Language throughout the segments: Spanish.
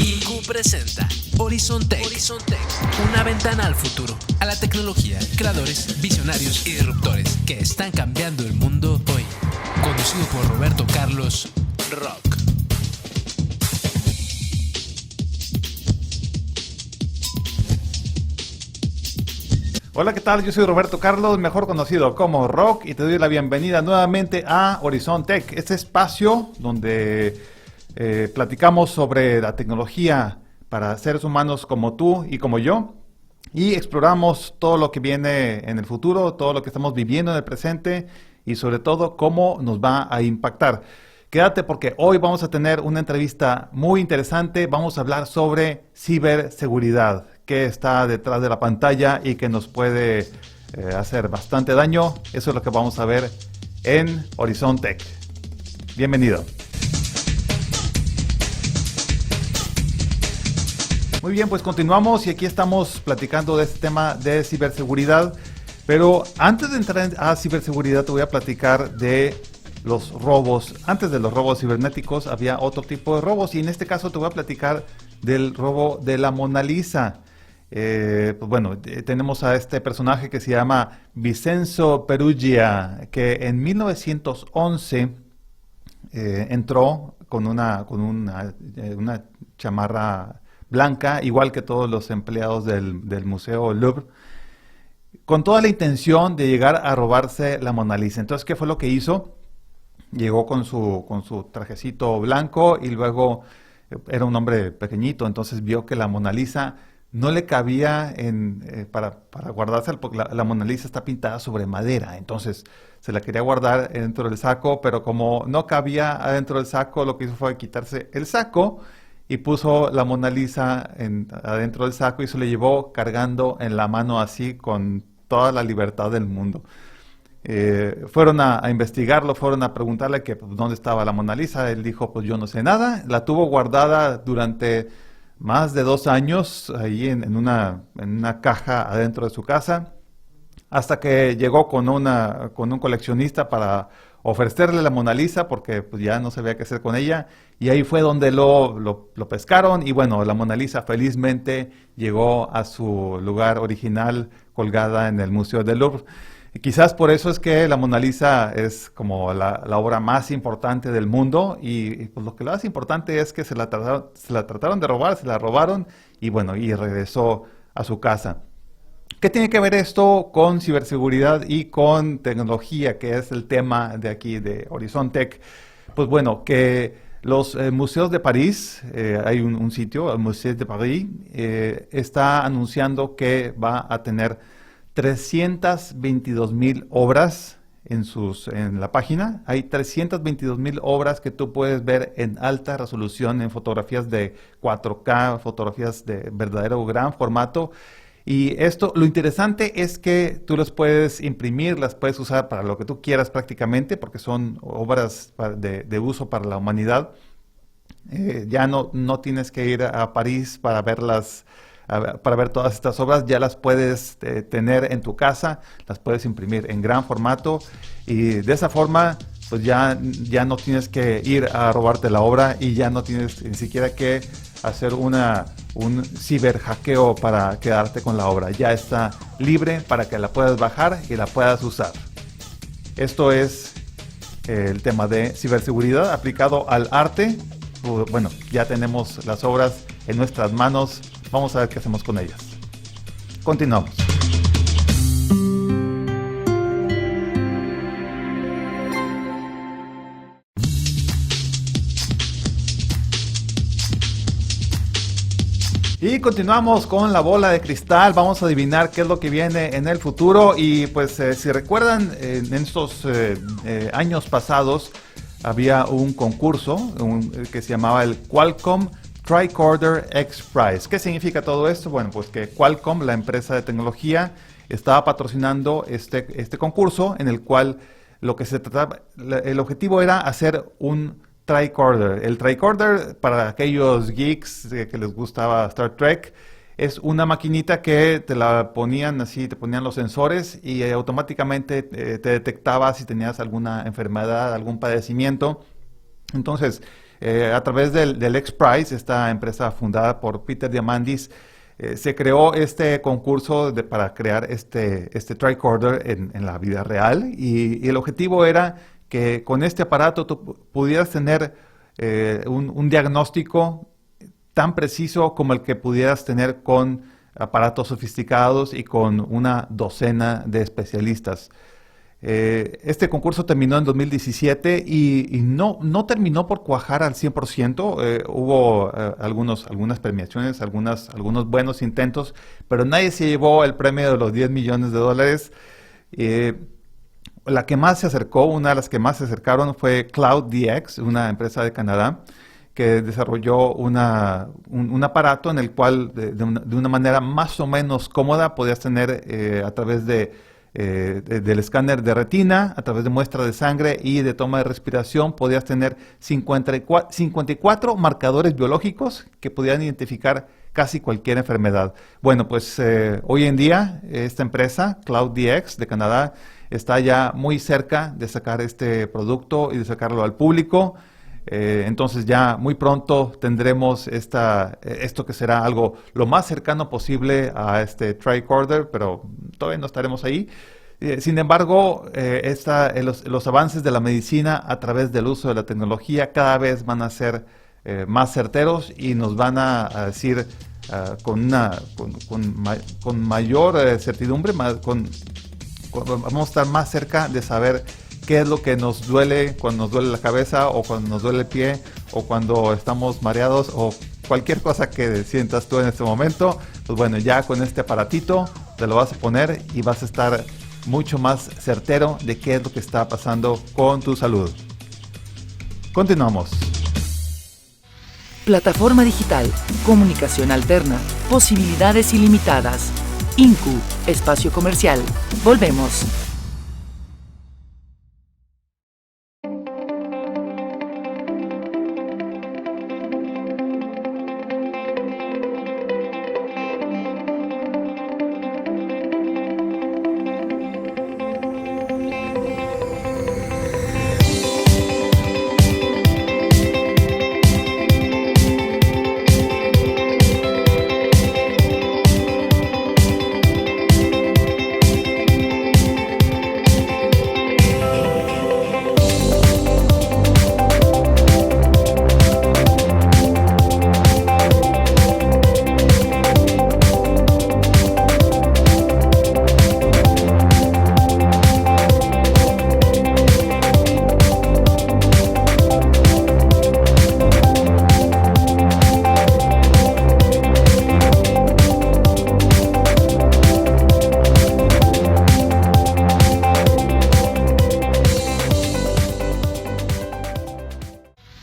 IQ presenta Horizon Tech, una ventana al futuro, a la tecnología, creadores, visionarios y disruptores que están cambiando el mundo hoy. Conducido por Roberto Carlos Rock. Hola, ¿qué tal? Yo soy Roberto Carlos, mejor conocido como Rock, y te doy la bienvenida nuevamente a Horizon Tech, este espacio donde platicamos sobre la tecnología para seres humanos como tú y como yo, y exploramos todo lo que viene en el futuro, todo lo que estamos viviendo en el presente y sobre todo cómo nos va a impactar. Quédate porque hoy vamos a tener una entrevista muy interesante, vamos a hablar sobre ciberseguridad, que está detrás de la pantalla y que nos puede hacer bastante daño. Eso es lo que vamos a ver en Horizon Tech. Bienvenido. Muy bien, pues continuamos y aquí estamos platicando de este tema de ciberseguridad. Pero antes de entrar a ciberseguridad te voy a platicar de los robos. Antes de los robos cibernéticos había otro tipo de robos y en este caso te voy a platicar del robo de la Mona Lisa. Pues bueno, tenemos a este personaje que se llama Vincenzo Peruggia, que en 1911 entró con una chamarra blanca, igual que todos los empleados del Museo Louvre, con toda la intención de llegar a robarse la Mona Lisa. Entonces, ¿qué fue lo que hizo? Llegó con su trajecito blanco y luego era un hombre pequeñito, entonces vio que la Mona Lisa no le cabía para guardarse, porque la Mona Lisa está pintada sobre madera, entonces se la quería guardar dentro del saco, pero como no cabía adentro del saco, lo que hizo fue quitarse el saco y puso la Mona Lisa adentro del saco y se lo llevó cargando en la mano así con toda la libertad del mundo. Fueron a investigarlo, fueron a preguntarle que pues, dónde estaba la Mona Lisa. Él dijo, pues yo no sé nada. La tuvo guardada durante más de 2 años ahí en una caja adentro de su casa, hasta que llegó con un coleccionista para ofrecerle la Mona Lisa porque pues, ya no sabía qué hacer con ella, y ahí fue donde lo pescaron y bueno, la Mona Lisa felizmente llegó a su lugar original colgada en el Museo del Louvre. Y quizás por eso es que la Mona Lisa es como la obra más importante del mundo y pues lo que lo hace importante es que se la trataron de robar, se la robaron y bueno, y regresó a su casa. ¿Qué tiene que ver esto con ciberseguridad y con tecnología, que es el tema de aquí de Horizon Tech? Pues bueno, que los museos de París, hay un sitio, el Musée de Paris, está anunciando que va a tener 322,000 obras en la página. Hay 322,000 obras que tú puedes ver en alta resolución, en fotografías de 4K, fotografías de verdadero gran formato. Y esto, lo interesante es que tú las puedes imprimir, las puedes usar para lo que tú quieras prácticamente, porque son obras de uso para la humanidad. Ya no tienes que ir a París para verlas, para ver todas estas obras, ya las puedes tener en tu casa, las puedes imprimir en gran formato y de esa forma pues ya no tienes que ir a robarte la obra y ya no tienes ni siquiera que hacer un ciberhackeo para quedarte con la obra. Ya está libre para que la puedas bajar y la puedas usar. Esto es el tema de ciberseguridad aplicado al arte. Bueno, ya tenemos las obras en nuestras manos. Vamos a ver qué hacemos con ellas. Continuamos. Y continuamos con la bola de cristal. Vamos a adivinar qué es lo que viene en el futuro. Y pues si recuerdan, en estos años pasados había un concurso que se llamaba el Qualcomm Tricorder X Prize. ¿Qué significa todo esto? Bueno, pues que Qualcomm, la empresa de tecnología, estaba patrocinando este concurso en el cual lo que se trataba, el objetivo era hacer un tricorder. El tricorder, para aquellos geeks que les gustaba Star Trek, es una maquinita que te la ponían así, te ponían los sensores y automáticamente te detectaba si tenías alguna enfermedad, algún padecimiento. Entonces, A través del X-Prize, esta empresa fundada por Peter Diamandis, se creó este concurso para crear este tricorder en la vida real, y el objetivo era que con este aparato tú pudieras tener un diagnóstico tan preciso como el que pudieras tener con aparatos sofisticados y con una docena de especialistas. Este concurso terminó en 2017 y no terminó por cuajar al 100%. Hubo algunas premiaciones, algunos buenos intentos, pero nadie se llevó el premio de los $10 millones. La que más se acercó, una de las que más se acercaron fue CloudDX, una empresa de Canadá, que desarrolló un aparato en el cual de una manera más o menos cómoda podías tener a través del escáner de retina, a través de muestra de sangre y de toma de respiración, podías tener 54 marcadores biológicos que podían identificar casi cualquier enfermedad. Bueno, pues hoy en día esta empresa, CloudDX de Canadá, está ya muy cerca de sacar este producto y de sacarlo al público. Entonces ya muy pronto tendremos esto que será algo lo más cercano posible a este tricorder, pero todavía no estaremos ahí. Sin embargo, los avances de la medicina a través del uso de la tecnología cada vez van a ser más certeros y nos van a decir con mayor certidumbre, vamos a estar más cerca de saber qué es lo que nos duele cuando nos duele la cabeza, o cuando nos duele el pie, o cuando estamos mareados, o cualquier cosa que sientas tú en este momento. Pues bueno, ya con este aparatito te lo vas a poner y vas a estar mucho más certero de qué es lo que está pasando con tu salud. Continuamos. Plataforma digital, comunicación alterna, posibilidades ilimitadas. INCU, espacio comercial. Volvemos.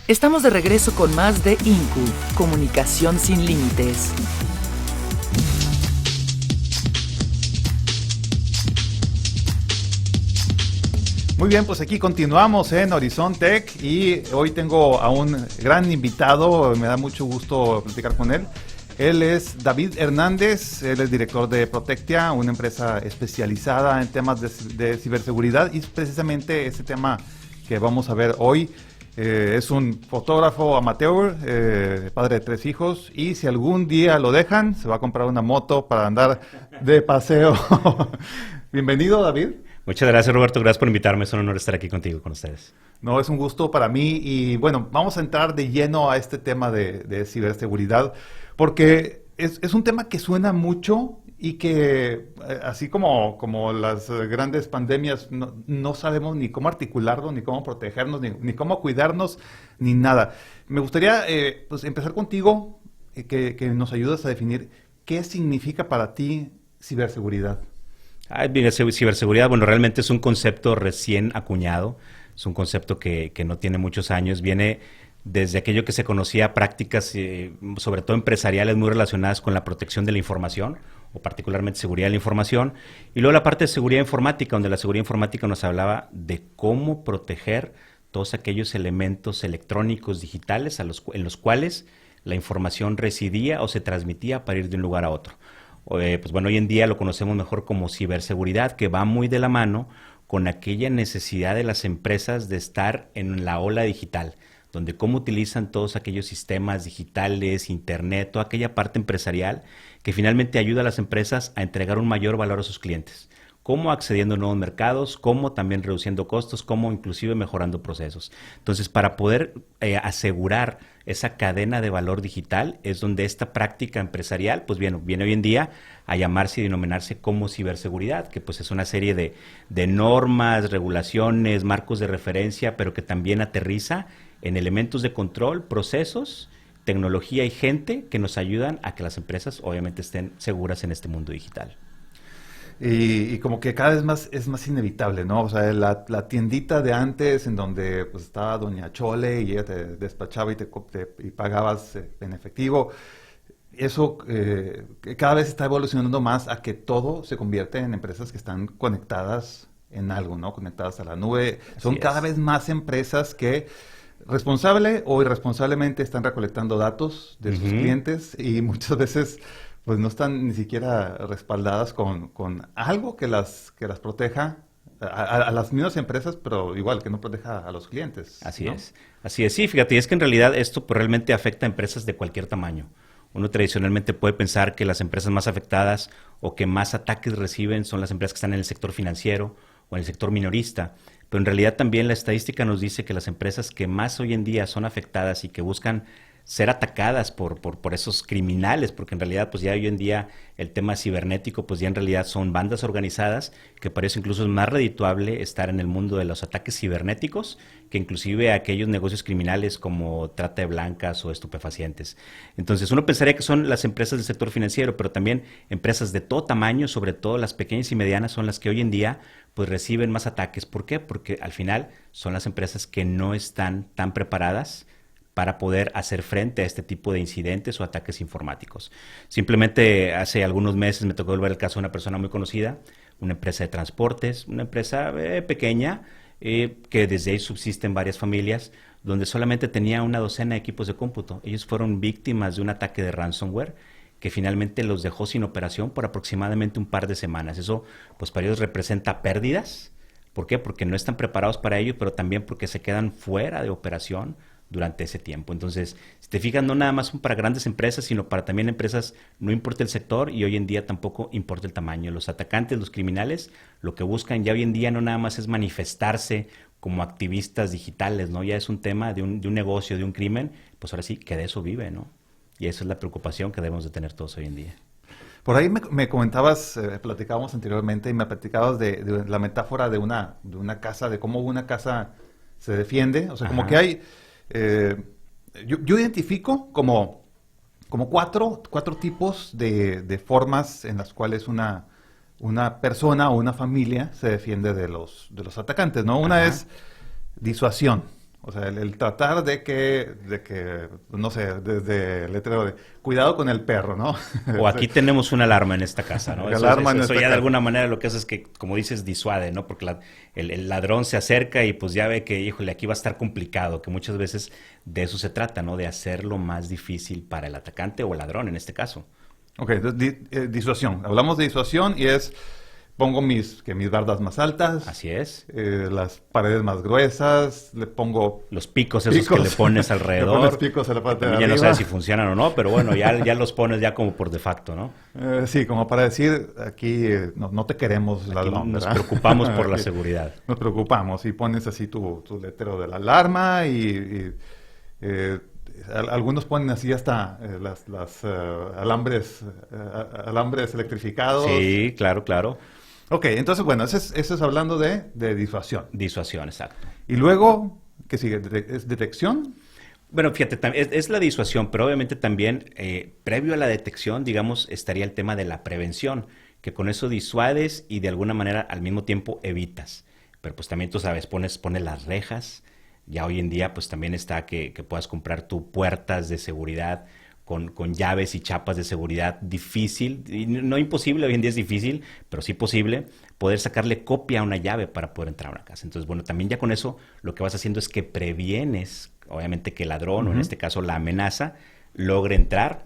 Estamos de regreso con más de INCU, Comunicación sin Límites. Muy bien, pues aquí continuamos en Horizon Tech y hoy tengo a un gran invitado, me da mucho gusto platicar con él. Él es David Hernández, él es director de Protectia, una empresa especializada en temas de ciberseguridad, y es precisamente ese tema que vamos a ver hoy. Es un fotógrafo amateur, padre de 3 hijos, y si algún día lo dejan, se va a comprar una moto para andar de paseo. Bienvenido, David. Muchas gracias, Roberto. Gracias por invitarme. Es un honor estar aquí contigo, con ustedes. No, es un gusto para mí. Y bueno, vamos a entrar de lleno a este tema de ciberseguridad, porque es un tema que suena mucho y que, así como las grandes pandemias, no sabemos ni cómo articularlo, ni cómo protegernos, ni cómo cuidarnos, ni nada. Me gustaría pues empezar contigo, que nos ayudes a definir qué significa para ti ciberseguridad. Ciberseguridad, bueno, realmente es un concepto recién acuñado, es un concepto que no tiene muchos años, viene desde aquello que se conocía prácticas, sobre todo empresariales, muy relacionadas con la protección de la información, o particularmente seguridad de la información, y luego la parte de seguridad informática, donde la seguridad informática nos hablaba de cómo proteger todos aquellos elementos electrónicos digitales en los cuales la información residía o se transmitía para ir de un lugar a otro. Pues bueno, hoy en día lo conocemos mejor como ciberseguridad, que va muy de la mano con aquella necesidad de las empresas de estar en la ola digital, donde cómo utilizan todos aquellos sistemas digitales, internet, toda aquella parte empresarial que finalmente ayuda a las empresas a entregar un mayor valor a sus clientes. Cómo accediendo a nuevos mercados, cómo también reduciendo costos, cómo inclusive mejorando procesos. Entonces, para poder asegurar esa cadena de valor digital es donde esta práctica empresarial, pues viene hoy en día a llamarse y denominarse como ciberseguridad, que pues es una serie de normas, regulaciones, marcos de referencia, pero que también aterriza en elementos de control, procesos, tecnología y gente que nos ayudan a que las empresas obviamente estén seguras en este mundo digital. Y como que cada vez más es más inevitable, ¿no? O sea, la tiendita de antes en donde pues estaba Doña Chole y ella te despachaba y pagabas en efectivo, eso cada vez está evolucionando más a que todo se convierte en empresas que están conectadas en algo, ¿no? Conectadas a la nube. Son cada vez más empresas que responsable o irresponsablemente están recolectando datos de sus clientes y muchas veces pues no están ni siquiera respaldadas con algo que las proteja a las mismas empresas, pero igual que no proteja a los clientes. Así ¿no? es. Así es, sí, fíjate, es que en realidad esto pues, realmente afecta a empresas de cualquier tamaño. Uno tradicionalmente puede pensar que las empresas más afectadas o que más ataques reciben son las empresas que están en el sector financiero o en el sector minorista, pero en realidad también la estadística nos dice que las empresas que más hoy en día son afectadas y que buscan ser atacadas por esos criminales, porque en realidad pues ya hoy en día el tema cibernético pues ya en realidad son bandas organizadas, que por eso incluso es más redituable estar en el mundo de los ataques cibernéticos que inclusive aquellos negocios criminales como trata de blancas o estupefacientes. Entonces uno pensaría que son las empresas del sector financiero, pero también empresas de todo tamaño, sobre todo las pequeñas y medianas, son las que hoy en día pues reciben más ataques. ¿Por qué? Porque al final son las empresas que no están tan preparadas para poder hacer frente a este tipo de incidentes o ataques informáticos. Simplemente hace algunos meses me tocó ver el caso de una persona muy conocida, una empresa de transportes, una empresa pequeña, que desde ahí subsisten varias familias, donde solamente tenía una docena de equipos de cómputo. Ellos fueron víctimas de un ataque de ransomware que finalmente los dejó sin operación por aproximadamente un par de semanas. Eso, pues para ellos representa pérdidas. ¿Por qué? Porque no están preparados para ello, pero también porque se quedan fuera de operación durante ese tiempo. Entonces, si te fijas, no nada más son para grandes empresas, sino para también empresas, no importa el sector y hoy en día tampoco importa el tamaño. Los atacantes, los criminales, lo que buscan ya hoy en día no nada más es manifestarse como activistas digitales, ¿no? Ya es un tema de un negocio, de un crimen, pues ahora sí, que de eso vive, ¿no? Y esa es la preocupación que debemos de tener todos hoy en día. Por ahí me comentabas, platicábamos anteriormente y me platicabas de la metáfora de una casa, de cómo una casa se defiende. O sea, como que hay... yo identifico como cuatro tipos de formas en las cuales una persona o una familia se defiende de los atacantes, ¿no? Una es disuasión. O sea, el tratar de que, no sé, desde el letrero de cuidado con el perro, ¿no? O aquí tenemos una alarma en esta casa, ¿no? Eso ya de alguna manera lo que hace es que, como dices, disuade, ¿no? Porque el ladrón se acerca y pues ya ve que, híjole, aquí va a estar complicado, que muchas veces de eso se trata, ¿no? De hacerlo más difícil para el atacante o el ladrón en este caso. Ok, entonces, disuasión. Hablamos de disuasión y es... Pongo mis bardas más altas. Así es. Las paredes más gruesas. Le pongo... Los picos esos que le pones alrededor. Le pones picos a la parte de arriba. Ya no sabes si funcionan o no, pero bueno, ya los pones ya como por de facto, ¿no? Sí, como para decir, aquí no te queremos ladrón, nos ¿verdad? preocupamos por la seguridad. Nos preocupamos y pones así tu letrero de la alarma y algunos ponen así hasta las alambres electrificados. Sí, claro. Ok, entonces, bueno, eso es hablando de disuasión. Disuasión, exacto. Y luego, ¿qué sigue? ¿Es detección? Bueno, fíjate, es la disuasión, pero obviamente también, previo a la detección, digamos, estaría el tema de la prevención, que con eso disuades y de alguna manera al mismo tiempo evitas. Pero pues también tú sabes, pones las rejas. Ya hoy en día pues también está que puedas comprar tu puertas de seguridad con llaves y chapas de seguridad. Difícil, y no imposible, hoy en día es difícil, pero sí posible poder sacarle copia a una llave para poder entrar a una casa. Entonces, bueno, también ya con eso lo que vas haciendo es que previenes, obviamente, que el ladrón, o en este caso la amenaza, logre entrar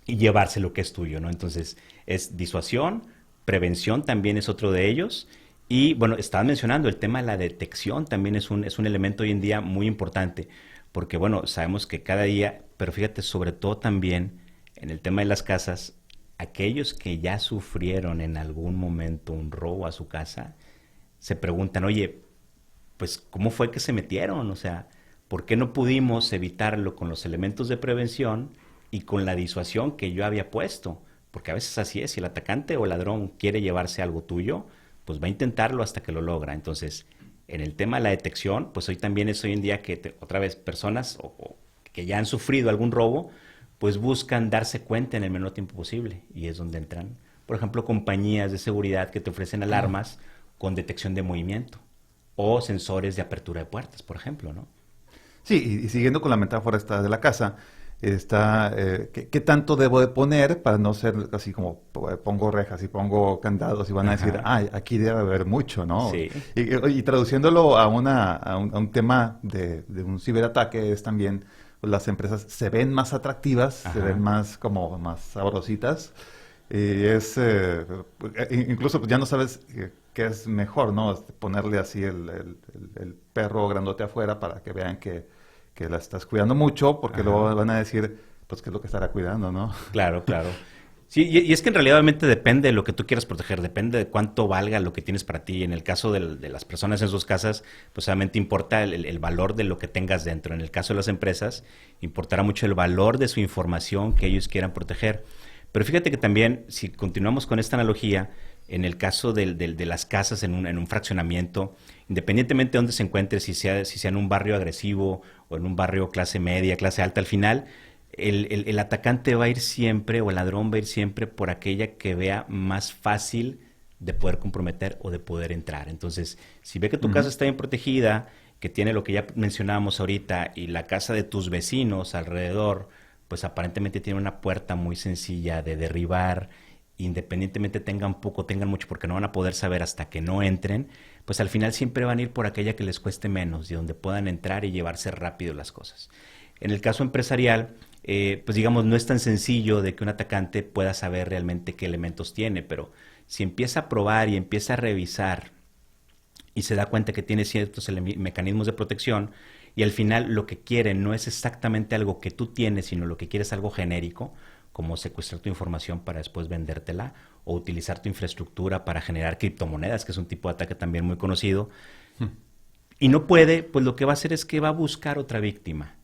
y llevarse lo que es tuyo, ¿no? Entonces, es disuasión, prevención también es otro de ellos. Y bueno, estabas mencionando el tema de la detección, también es un elemento hoy en día muy importante, porque bueno, sabemos que cada día, pero fíjate, sobre todo también en el tema de las casas, aquellos que ya sufrieron en algún momento un robo a su casa, se preguntan, oye, pues ¿cómo fue que se metieron? O sea, ¿por qué no pudimos evitarlo con los elementos de prevención y con la disuasión que yo había puesto? Porque a veces así es, si el atacante o ladrón quiere llevarse algo tuyo, pues va a intentarlo hasta que lo logra. Entonces, en el tema de la detección, pues hoy también es hoy en día que otra vez personas o que ya han sufrido algún robo, pues buscan darse cuenta en el menor tiempo posible. Y es donde entran, por ejemplo, compañías de seguridad que te ofrecen alarmas con detección de movimiento o sensores de apertura de puertas, por ejemplo, ¿no? Sí, y siguiendo con la metáfora esta de la casa, ¿qué tanto debo de poner para no ser así como pongo rejas y pongo candados y van a decir, aquí debe haber mucho, ¿no? Sí. Y traduciéndolo a un tema de un ciberataque es también, pues, las empresas se ven más atractivas, se ven más como más sabrositas, y incluso pues, ya no sabes qué es mejor, ¿no? Ponerle así el perro grandote afuera para que vean que la estás cuidando mucho, porque luego van a decir, pues, qué es lo que estará cuidando, ¿no? Claro, claro. Sí, y es que en realidad obviamente depende de lo que tú quieras proteger, depende de cuánto valga lo que tienes para ti. En el caso de las personas en sus casas, pues obviamente importa el valor de lo que tengas dentro. En el caso de las empresas, importará mucho el valor de su información que ellos quieran proteger. Pero fíjate que también, si continuamos con esta analogía, en el caso de las casas en un fraccionamiento, independientemente de dónde se encuentre, si sea en un barrio agresivo o en un barrio clase media, clase alta, al final el atacante va a ir siempre, o el ladrón va a ir siempre por aquella que vea más fácil de poder comprometer o de poder entrar. Entonces, si ve que tu casa está bien protegida, que tiene lo que ya mencionábamos ahorita, y la casa de tus vecinos alrededor, pues aparentemente tiene una puerta muy sencilla de derribar, independientemente tengan poco, tengan mucho, porque no van a poder saber hasta que no entren, pues al final siempre van a ir por aquella que les cueste menos y donde puedan entrar y llevarse rápido las cosas. En el caso empresarial, pues digamos, no es tan sencillo de que un atacante pueda saber realmente qué elementos tiene, pero si empieza a probar y empieza a revisar y se da cuenta que tiene ciertos mecanismos de protección, y al final lo que quiere no es exactamente algo que tú tienes, sino lo que quiere es algo genérico, como secuestrar tu información para después vendértela, o utilizar tu infraestructura para generar criptomonedas, que es un tipo de ataque también muy conocido, y no puede, pues lo que va a hacer es que va a buscar otra víctima.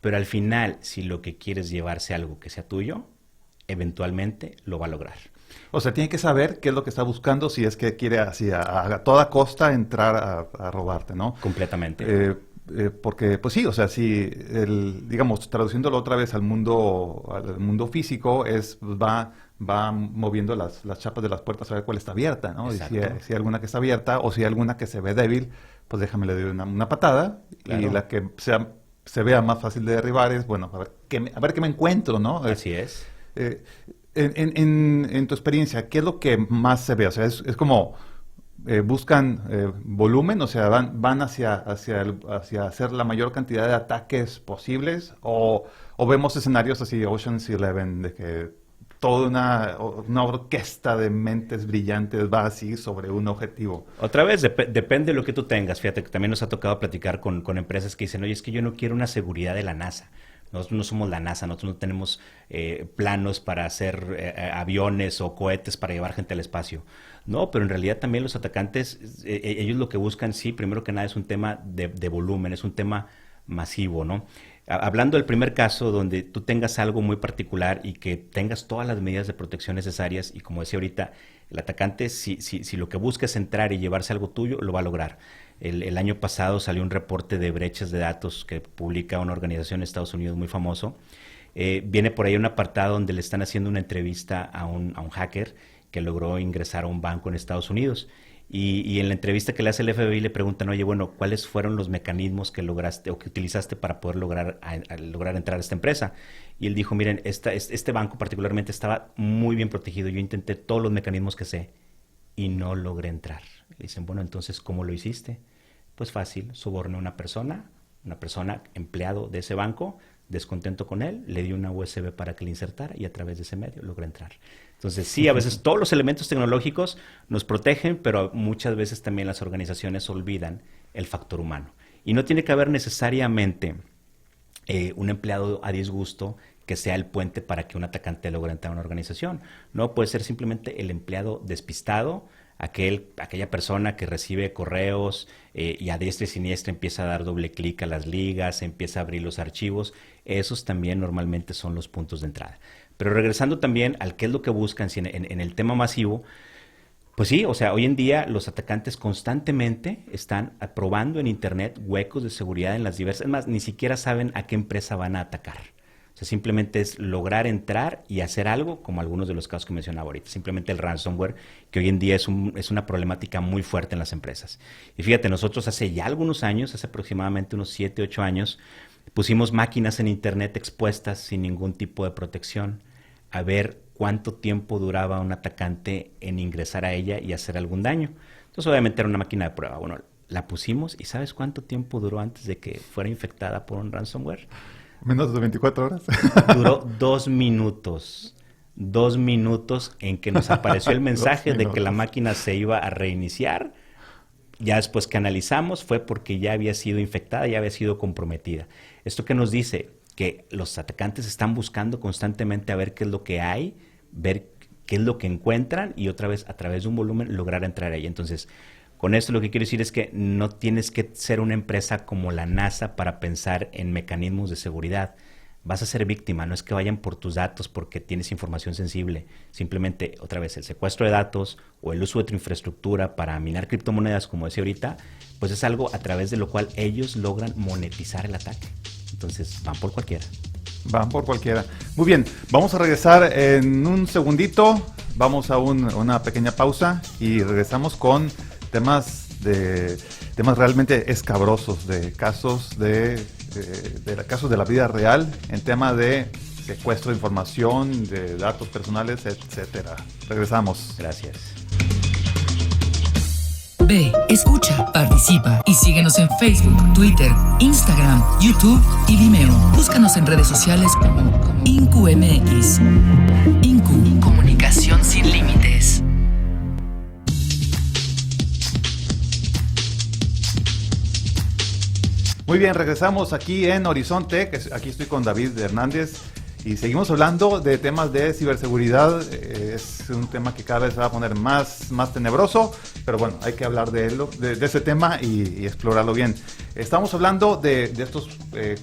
Pero al final, si lo que quiere es llevarse algo que sea tuyo, eventualmente lo va a lograr. O sea, tiene que saber qué es lo que está buscando si es que quiere así a toda costa entrar a robarte, ¿no? Completamente. Porque, pues sí, o sea, si, digamos, traduciéndolo otra vez al mundo físico, va moviendo las chapas de las puertas a ver cuál está abierta, ¿no? Exacto. Y si hay alguna que está abierta o si hay alguna que se ve débil, pues déjame le doy una patada. Claro. Y la que se vea más fácil de derribar es, bueno, a ver qué me encuentro, ¿no? Así es. En tu experiencia, ¿qué es lo que más se ve? O sea, es como buscan volumen, o sea, van hacia hacer la mayor cantidad de ataques posibles, o vemos escenarios así, Ocean's 11, de que toda una orquesta de mentes brillantes va así sobre un objetivo. Otra vez, depende de lo que tú tengas. Fíjate que también nos ha tocado platicar con empresas que dicen, oye, es que yo no quiero una seguridad de la NASA. Nosotros no somos la NASA, nosotros no tenemos planos para hacer aviones o cohetes para llevar gente al espacio. No, pero en realidad también los atacantes, ellos lo que buscan, sí, primero que nada es un tema de volumen, es un tema masivo, ¿no? Hablando del primer caso, donde tú tengas algo muy particular y que tengas todas las medidas de protección necesarias, y como decía ahorita, el atacante, si lo que busca es entrar y llevarse algo tuyo, lo va a lograr. El año pasado salió un reporte de brechas de datos que publica una organización en Estados Unidos muy famoso. Viene por ahí un apartado donde le están haciendo una entrevista a un hacker que logró ingresar a un banco en Estados Unidos. Y en la entrevista que le hace el FBI le preguntan, oye, bueno, ¿cuáles fueron los mecanismos que lograste o que utilizaste para poder lograr entrar a esta empresa? Y él dijo, miren, este banco particularmente estaba muy bien protegido. Yo intenté todos los mecanismos que sé y no logré entrar. Le dicen, bueno, entonces, ¿cómo lo hiciste? Pues fácil, soborné a una persona empleado de ese banco, descontento con él, le di una USB para que le insertara y a través de ese medio logré entrar. Entonces, sí, a veces todos los elementos tecnológicos nos protegen, pero muchas veces también las organizaciones olvidan el factor humano. Y no tiene que haber necesariamente un empleado a disgusto que sea el puente para que un atacante logre entrar a una organización. No puede ser simplemente el empleado despistado, aquella persona que recibe correos y a diestra y siniestra empieza a dar doble clic a las ligas, empieza a abrir los archivos. Esos también normalmente son los puntos de entrada. Pero regresando también al qué es lo que buscan en el tema masivo, pues sí, o sea, hoy en día los atacantes constantemente están probando en Internet huecos de seguridad en las diversas... Es más, ni siquiera saben a qué empresa van a atacar. O sea, simplemente es lograr entrar y hacer algo, como algunos de los casos que mencionaba ahorita. Simplemente el ransomware, que hoy en día es una problemática muy fuerte en las empresas. Y fíjate, nosotros hace ya algunos años, hace aproximadamente unos 7, 8 años, pusimos máquinas en Internet expuestas sin ningún tipo de protección, a ver cuánto tiempo duraba un atacante en ingresar a ella y hacer algún daño. Entonces, obviamente era una máquina de prueba. Bueno, la pusimos y ¿sabes cuánto tiempo duró antes de que fuera infectada por un ransomware? Menos de 24 horas. Duró 2 minutos. 2 minutos en que nos apareció el mensaje de que la máquina se iba a reiniciar. Ya después que analizamos fue porque ya había sido infectada, ya había sido comprometida. ¿Esto qué nos dice? Que los atacantes están buscando constantemente a ver qué es lo que hay, ver qué es lo que encuentran y otra vez a través de un volumen lograr entrar ahí. Entonces, con esto lo que quiero decir es que no tienes que ser una empresa como la NASA para pensar en mecanismos de seguridad. Vas a ser víctima, no es que vayan por tus datos porque tienes información sensible. Simplemente, otra vez, el secuestro de datos o el uso de tu infraestructura para minar criptomonedas, como decía ahorita, pues es algo a través de lo cual ellos logran monetizar el ataque. Entonces, van por cualquiera. Van por cualquiera. Muy bien, vamos a regresar en un segundito. Vamos a una pequeña pausa y regresamos con temas realmente escabrosos, de casos de la vida real, en tema de secuestro de información, de datos personales, etcétera. Regresamos. Gracias. Ve, escucha, participa y síguenos en Facebook, Twitter, Instagram, YouTube y Vimeo. Búscanos en redes sociales como INCUMX. INCU, comunicación sin límites. Muy bien, regresamos aquí en Horizonte, aquí estoy con David Hernández y seguimos hablando de temas de ciberseguridad. Es un tema que cada vez se va a poner más tenebroso, pero bueno, hay que hablar de ese tema y explorarlo bien. Estamos hablando de estos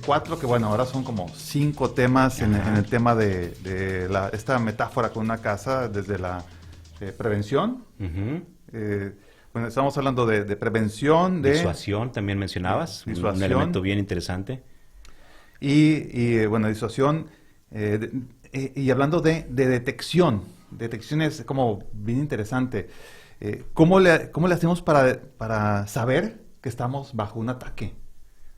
4, que bueno, ahora son como 5 temas en el tema de esta metáfora con una casa, desde la prevención. Bueno, estamos hablando de prevención, de... Disuasión también mencionabas, disuasión, un elemento bien interesante. Y bueno, disuasión, y hablando de detección. Detección es como bien interesante. ¿Cómo le hacemos para saber que estamos bajo un ataque?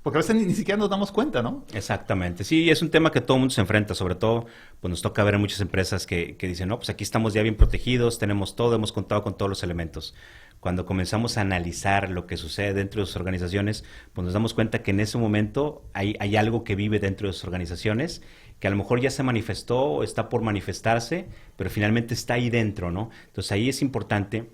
Porque a veces ni siquiera nos damos cuenta, ¿no? Exactamente. Sí, es un tema que todo el mundo se enfrenta. Sobre todo, pues nos toca ver en muchas empresas que dicen, no, pues aquí estamos ya bien protegidos, tenemos todo, hemos contado con todos los elementos. Cuando comenzamos a analizar lo que sucede dentro de sus organizaciones, pues nos damos cuenta que en ese momento hay algo que vive dentro de sus organizaciones, que a lo mejor ya se manifestó o está por manifestarse, pero finalmente está ahí dentro, ¿no? Entonces ahí es importante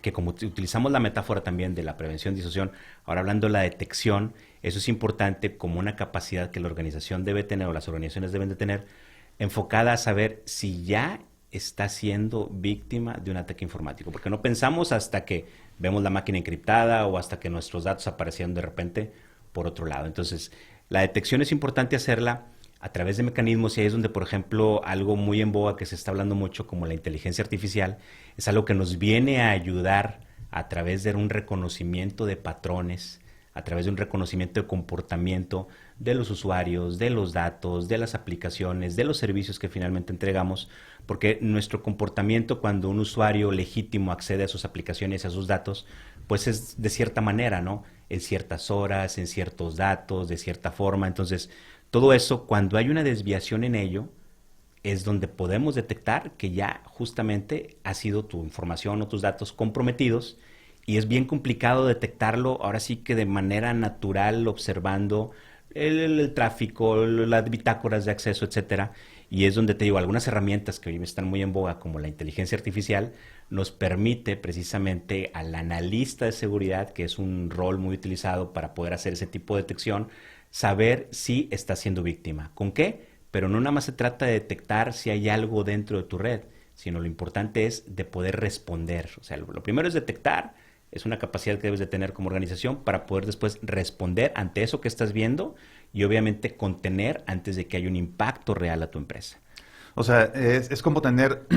que, como utilizamos la metáfora también de la prevención, disociación, ahora hablando de la detección, eso es importante como una capacidad que la organización debe tener o las organizaciones deben de tener, enfocada a saber si ya está siendo víctima de un ataque informático, porque no pensamos hasta que vemos la máquina encriptada o hasta que nuestros datos aparecieron de repente por otro lado. Entonces, la detección es importante hacerla a través de mecanismos, y ahí es donde, por ejemplo, algo muy en boga que se está hablando mucho, como la inteligencia artificial, es algo que nos viene a ayudar a través de un reconocimiento de patrones, a través de un reconocimiento de comportamiento de los usuarios, de los datos, de las aplicaciones, de los servicios que finalmente entregamos, porque nuestro comportamiento cuando un usuario legítimo accede a sus aplicaciones y a sus datos, pues es de cierta manera, ¿no? En ciertas horas, en ciertos datos, de cierta forma. Entonces, todo eso, cuando hay una desviación en ello, es donde podemos detectar que ya justamente ha sido tu información o tus datos comprometidos, y es bien complicado detectarlo ahora sí que de manera natural, observando el tráfico, las bitácoras de acceso, etcétera. Y es donde te digo, algunas herramientas que hoy están muy en boga, como la inteligencia artificial, nos permite precisamente al analista de seguridad, que es un rol muy utilizado para poder hacer ese tipo de detección, saber si estás siendo víctima. ¿Con qué? Pero no nada más se trata de detectar si hay algo dentro de tu red, sino lo importante es de poder responder. O sea, lo primero es detectar, es una capacidad que debes de tener como organización para poder después responder ante eso que estás viendo y obviamente contener antes de que haya un impacto real a tu empresa. O sea, es como tener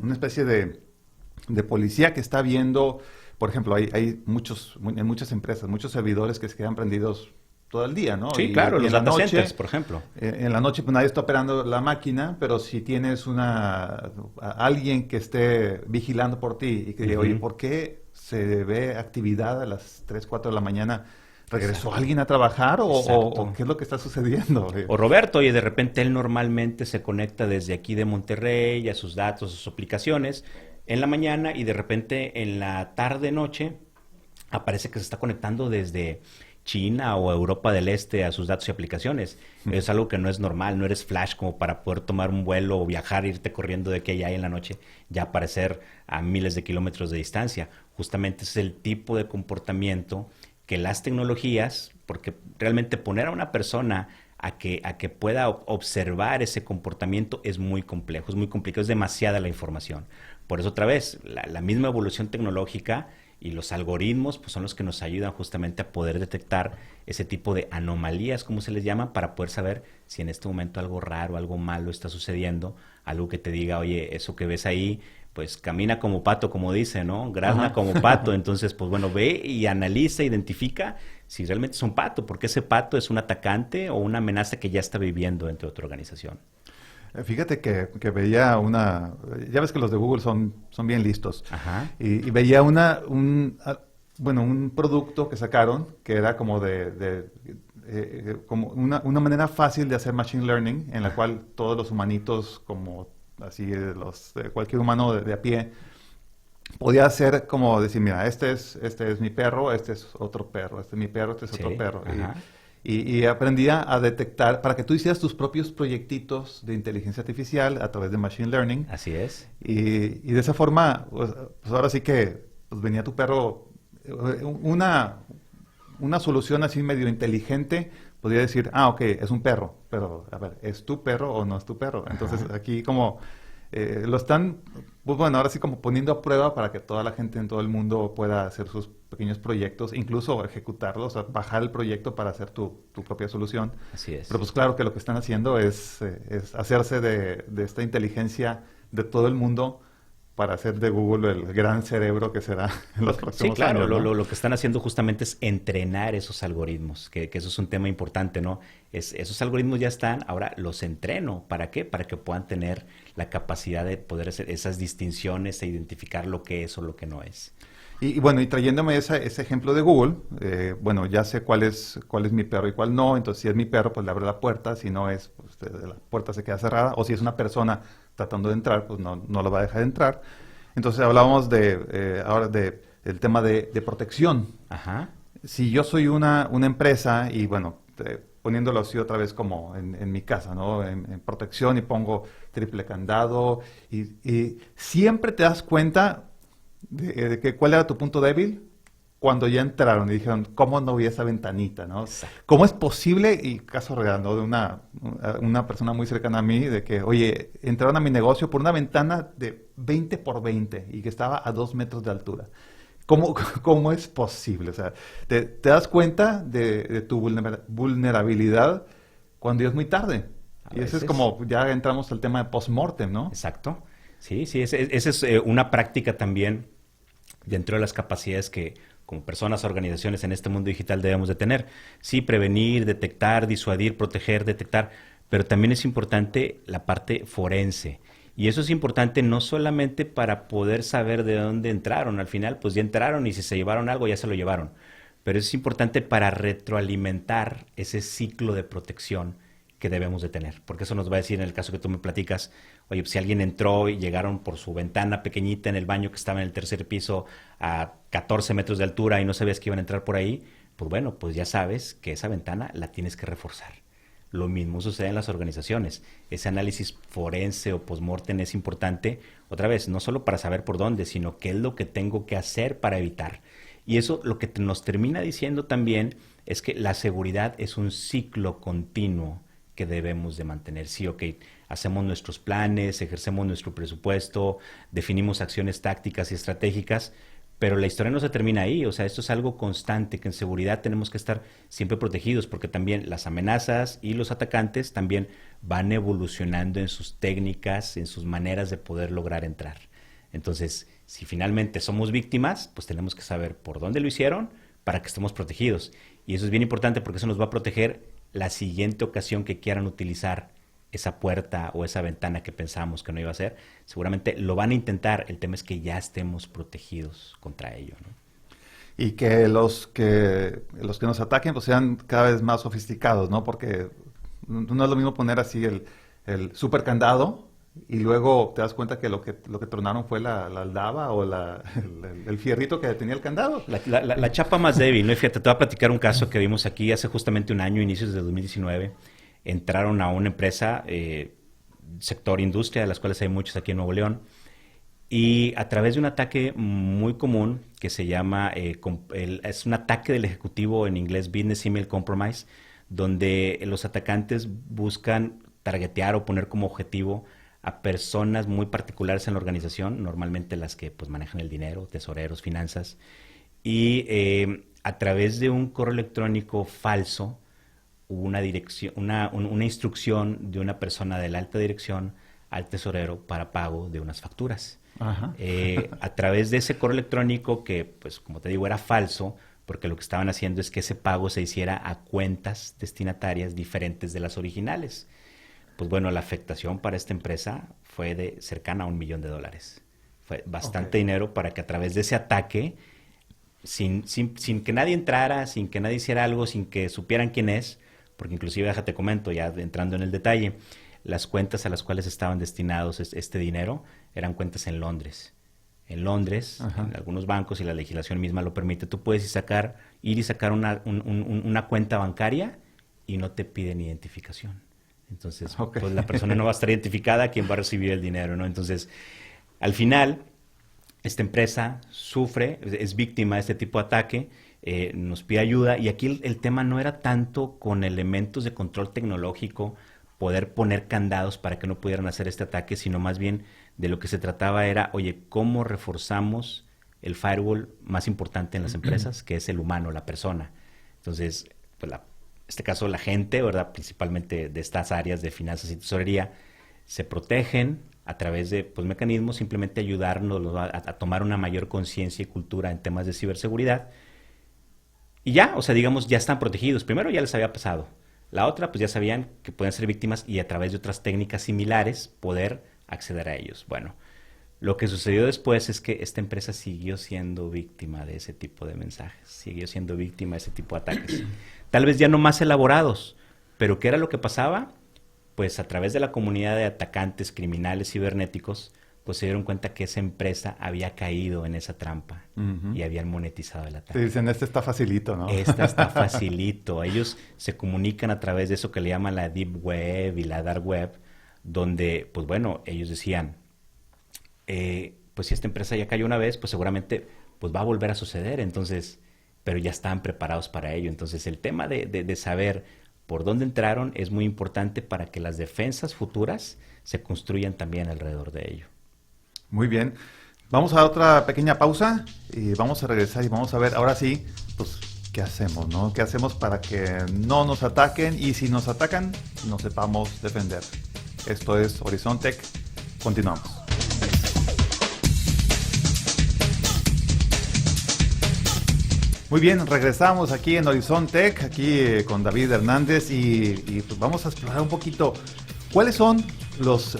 una especie de policía que está viendo, por ejemplo, hay en muchas empresas, muchos servidores que se quedan prendidos todo el día, ¿no? Sí, claro, los data centers, por ejemplo. En la noche pues nadie está operando la máquina, pero si tienes alguien que esté vigilando por ti y que diga, oye, ¿por qué se ve actividad a las 3, 4 de la mañana? ¿Regresó alguien a trabajar o qué es lo que está sucediendo? O Roberto, oye, de repente él normalmente se conecta desde aquí de Monterrey a sus datos, a sus aplicaciones en la mañana y de repente en la tarde-noche aparece que se está conectando desde China o Europa del Este a sus datos y aplicaciones. Es algo que no es normal, no eres Flash como para poder tomar un vuelo o viajar, irte corriendo de aquí a allá y en la noche ya aparecer a miles de kilómetros de distancia. Justamente es el tipo de comportamiento que las tecnologías, porque realmente poner a una persona a que pueda observar ese comportamiento es muy complejo, es muy complicado, es demasiada la información. Por eso otra vez, la misma evolución tecnológica y los algoritmos pues son los que nos ayudan justamente a poder detectar ese tipo de anomalías, como se les llama, para poder saber si en este momento algo raro, algo malo está sucediendo, algo que te diga, oye, eso que ves ahí, pues camina como pato, como dice, ¿no? Grazna como pato. Entonces, pues bueno, ve y analiza, identifica si realmente es un pato, porque ese pato es un atacante o una amenaza que ya está viviendo dentro de tu organización. Fíjate que veía ya ves que los de Google son bien listos. Ajá. Y veía un producto que sacaron que era como como una manera fácil de hacer machine learning en la cual todos los humanitos, como así cualquier humano de a pie, podía hacer como decir, mira, este es mi perro, este es otro perro, este es mi perro, este es otro perro. Y aprendía a detectar, para que tú hicieras tus propios proyectitos de inteligencia artificial a través de Machine Learning. Así es. Y de esa forma, pues ahora sí que venía tu perro, una solución así medio inteligente, podría decir, ok, es un perro, pero a ver, ¿es tu perro o no es tu perro? Entonces aquí como lo están, pues bueno, ahora sí como poniendo a prueba para que toda la gente en todo el mundo pueda hacer sus pequeños proyectos, incluso ejecutarlos, o sea, bajar el proyecto para hacer tu propia solución. Así es. Pero pues claro que lo que están haciendo es hacerse de esta inteligencia de todo el mundo para hacer de Google el gran cerebro que será en los próximos años, ¿no? Lo que están haciendo justamente es entrenar esos algoritmos, que eso es un tema importante, ¿no? Esos algoritmos ya están, ahora los entreno. ¿Para qué? Para que puedan tener la capacidad de poder hacer esas distinciones e identificar lo que es o lo que no es. Y bueno, y trayéndome ese ejemplo de Google, bueno, ya sé cuál es mi perro y cuál no. Entonces, si es mi perro, pues le abro la puerta. Si no es, pues la puerta se queda cerrada. O si es una persona tratando de entrar, pues no lo va a dejar entrar. Entonces, hablábamos ahora del tema de protección. Ajá. Si yo soy una empresa y, bueno, poniéndolo así otra vez como en mi casa, ¿no? En protección y pongo triple candado y siempre te das cuenta de que cuál era tu punto débil cuando ya entraron y dijeron, ¿cómo no vi esa ventanita? ¿No? ¿Cómo es posible? Y caso real, ¿no? De una persona muy cercana a mí, de que, oye, entraron a mi negocio por una ventana de 20 por 20 y que estaba a 2 metros de altura. ¿Cómo es posible? O sea, te das cuenta de tu vulnerabilidad cuando ya es muy tarde. Y eso es como, ya entramos al tema de post-mortem, ¿no? Exacto. Sí, esa es una práctica también dentro de las capacidades que como personas, organizaciones en este mundo digital debemos de tener. Sí, prevenir, detectar, disuadir, proteger, detectar, pero también es importante la parte forense. Y eso es importante no solamente para poder saber de dónde entraron. Al final, pues ya entraron y si se llevaron algo, ya se lo llevaron. Pero es importante para retroalimentar ese ciclo de protección que debemos de tener. Porque eso nos va a decir en el caso que tú me platicas, oye, pues si alguien entró y llegaron por su ventana pequeñita en el baño que estaba en el tercer piso a 14 metros de altura y no sabías que iban a entrar por ahí, pues bueno, pues ya sabes que esa ventana la tienes que reforzar. Lo mismo sucede en las organizaciones. Ese análisis forense o post-mortem es importante, otra vez, no solo para saber por dónde, sino qué es lo que tengo que hacer para evitar. Y eso lo que nos termina diciendo también es que la seguridad es un ciclo continuo que debemos de mantener. Sí, ok, hacemos nuestros planes, ejercemos nuestro presupuesto, definimos acciones tácticas y estratégicas, pero la historia no se termina ahí. O sea, esto es algo constante, que en seguridad tenemos que estar siempre protegidos, porque también las amenazas y los atacantes también van evolucionando en sus técnicas, en sus maneras de poder lograr entrar. Entonces, si finalmente somos víctimas, pues tenemos que saber por dónde lo hicieron para que estemos protegidos. Y eso es bien importante porque eso nos va a proteger la siguiente ocasión que quieran utilizar esa puerta o esa ventana que pensábamos que no iba a ser. Seguramente lo van a intentar. El tema es que ya estemos protegidos contra ello, ¿no? Y que los que nos ataquen pues sean cada vez más sofisticados, ¿no? Porque no es lo mismo poner así el super candado y luego te das cuenta que lo que tronaron fue la aldaba o el fierrito que tenía el candado. La chapa más débil, ¿no? Y fíjate, te voy a platicar un caso que vimos aquí hace justamente un año, inicios de 2019. Entraron a una empresa, sector industria, de las cuales hay muchos aquí en Nuevo León, y a través de un ataque muy común que se llama, es un ataque del ejecutivo, en inglés Business Email Compromise, donde los atacantes buscan targetear o poner como objetivo a personas muy particulares en la organización, normalmente las que pues manejan el dinero, tesoreros, finanzas, y a través de un correo electrónico falso, hubo una instrucción de una persona de la alta dirección al tesorero para pago de unas facturas. A través de ese correo electrónico que, pues como te digo, era falso, porque lo que estaban haciendo es que ese pago se hiciera a cuentas destinatarias diferentes de las originales. Pues bueno, la afectación para esta empresa fue de cercana a $1 millón. Fue bastante dinero para que a través de ese ataque, sin que nadie entrara, sin que nadie hiciera algo, sin que supieran quién es, porque inclusive, déjate comento, ya entrando en el detalle, las cuentas a las cuales estaban destinados este dinero eran cuentas en Londres. En Londres, en algunos bancos, y la legislación misma lo permite, tú puedes ir y sacar una cuenta bancaria y no te piden identificación. Entonces, pues la persona no va a estar identificada, quién va a recibir el dinero, ¿no? Entonces, al final, esta empresa sufre, es víctima de este tipo de ataque, nos pide ayuda, y aquí el tema no era tanto con elementos de control tecnológico, poder poner candados para que no pudieran hacer este ataque, sino más bien de lo que se trataba era, oye, ¿cómo reforzamos el firewall más importante en las empresas, que es el humano, la persona? Entonces, pues en este caso la gente, ¿verdad?, principalmente de estas áreas de finanzas y tesorería, se protegen a través de pues, mecanismos, simplemente ayudarnos a tomar una mayor conciencia y cultura en temas de ciberseguridad. Y ya, o sea, digamos, ya están protegidos. Primero ya les había pasado. La otra, pues ya sabían que pueden ser víctimas y a través de otras técnicas similares poder acceder a ellos. Bueno, lo que sucedió después es que esta empresa siguió siendo víctima de ese tipo de mensajes, siguió siendo víctima de ese tipo de ataques. Tal vez ya no más elaborados, pero ¿qué era lo que pasaba? Pues a través de la comunidad de atacantes criminales cibernéticos, pues se dieron cuenta que esa empresa había caído en esa trampa y habían monetizado el ataque. Te dicen, este está facilito, ¿no? Esta está facilito. Ellos se comunican a través de eso que le llaman la Deep Web y la Dark Web, donde, pues bueno, ellos decían, pues si esta empresa ya cayó una vez, pues seguramente pues va a volver a suceder, entonces, pero ya estaban preparados para ello. Entonces el tema de saber por dónde entraron es muy importante para que las defensas futuras se construyan también alrededor de ello. Muy bien. Vamos a otra pequeña pausa y vamos a regresar y vamos a ver ahora sí, pues, ¿qué hacemos, no? ¿Qué hacemos para que no nos ataquen? Y si nos atacan, nos sepamos defender. Esto es Horizon Tech. Continuamos. Muy bien, regresamos aquí en Horizon Tech, aquí con David Hernández y pues vamos a explorar un poquito cuáles son los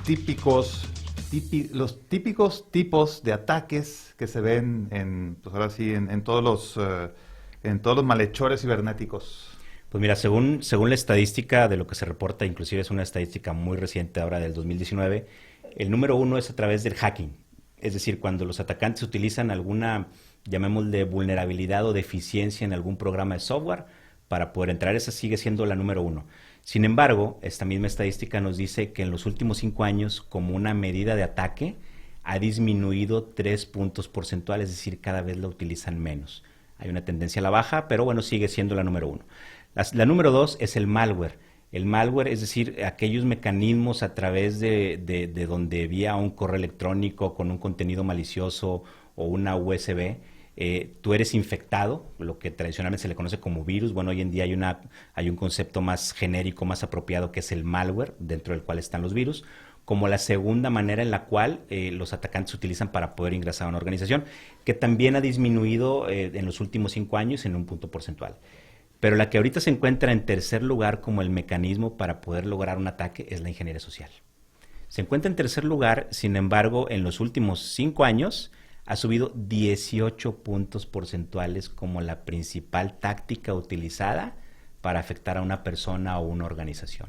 típicos tipos de ataques que se ven pues ahora sí, en todos los malhechores cibernéticos. Pues mira, según la estadística de lo que se reporta, inclusive es una estadística muy reciente ahora del 2019, el número 1 es a través del hacking. Es decir, cuando los atacantes utilizan alguna, llamémosle, vulnerabilidad o deficiencia en algún programa de software para poder entrar, esa sigue siendo la número 1. Sin embargo, esta misma estadística nos dice que en los últimos 5 años, como una medida de ataque, ha disminuido 3 puntos porcentuales, es decir, cada vez la utilizan menos. Hay una tendencia a la baja, pero bueno, sigue siendo la número 1. La número 2 es el malware. El malware, es decir, aquellos mecanismos a través de donde vía un correo electrónico con un contenido malicioso o una USB, tú eres infectado, lo que tradicionalmente se le conoce como virus. Bueno, hoy en día hay un concepto más genérico, más apropiado, que es el malware, dentro del cual están los virus, como la segunda manera en la cual los atacantes utilizan para poder ingresar a una organización, que también ha disminuido en los últimos 5 años en un punto porcentual. Pero la que ahorita se encuentra en tercer lugar como el mecanismo para poder lograr un ataque es la ingeniería social. Se encuentra en tercer lugar, sin embargo, en los últimos 5 años ha subido 18 puntos porcentuales como la principal táctica utilizada para afectar a una persona o una organización.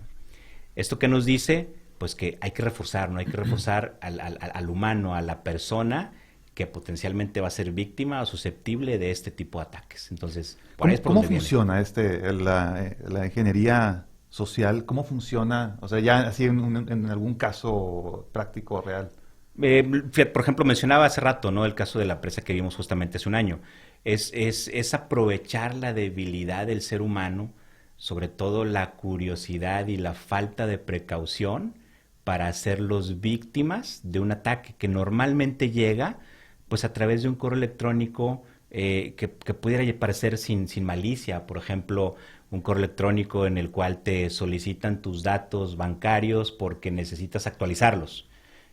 ¿Esto qué nos dice? Pues que hay que reforzar, ¿no? Hay que reforzar al humano, a la persona que potencialmente va a ser víctima o susceptible de este tipo de ataques. Entonces, ¿Cómo funciona la ingeniería social? ¿Cómo funciona? O sea, ya así en algún caso práctico real. Por ejemplo, mencionaba hace rato, ¿no?, el caso de la empresa que vimos justamente hace un año. Es aprovechar la debilidad del ser humano, sobre todo la curiosidad y la falta de precaución, para hacerlos víctimas de un ataque que normalmente llega pues a través de un correo electrónico que pudiera parecer sin malicia. Por ejemplo, un correo electrónico en el cual te solicitan tus datos bancarios porque necesitas actualizarlos.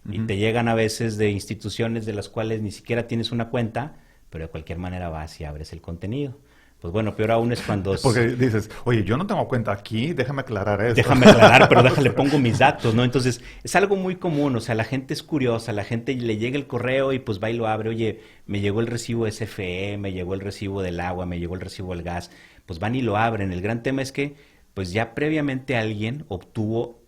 Y te llegan a veces de instituciones de las cuales ni siquiera tienes una cuenta, pero de cualquier manera vas y abres el contenido. Pues bueno, peor aún es cuando... Porque dices, oye, yo no tengo cuenta aquí, déjame aclarar eso. Déjame aclarar, pero déjale, pongo mis datos, ¿no? Entonces, es algo muy común, o sea, la gente es curiosa, la gente le llega el correo y pues va y lo abre. Oye, me llegó el recibo de SFE, me llegó el recibo del agua, me llegó el recibo del gas, pues van y lo abren. El gran tema es que pues ya previamente alguien obtuvo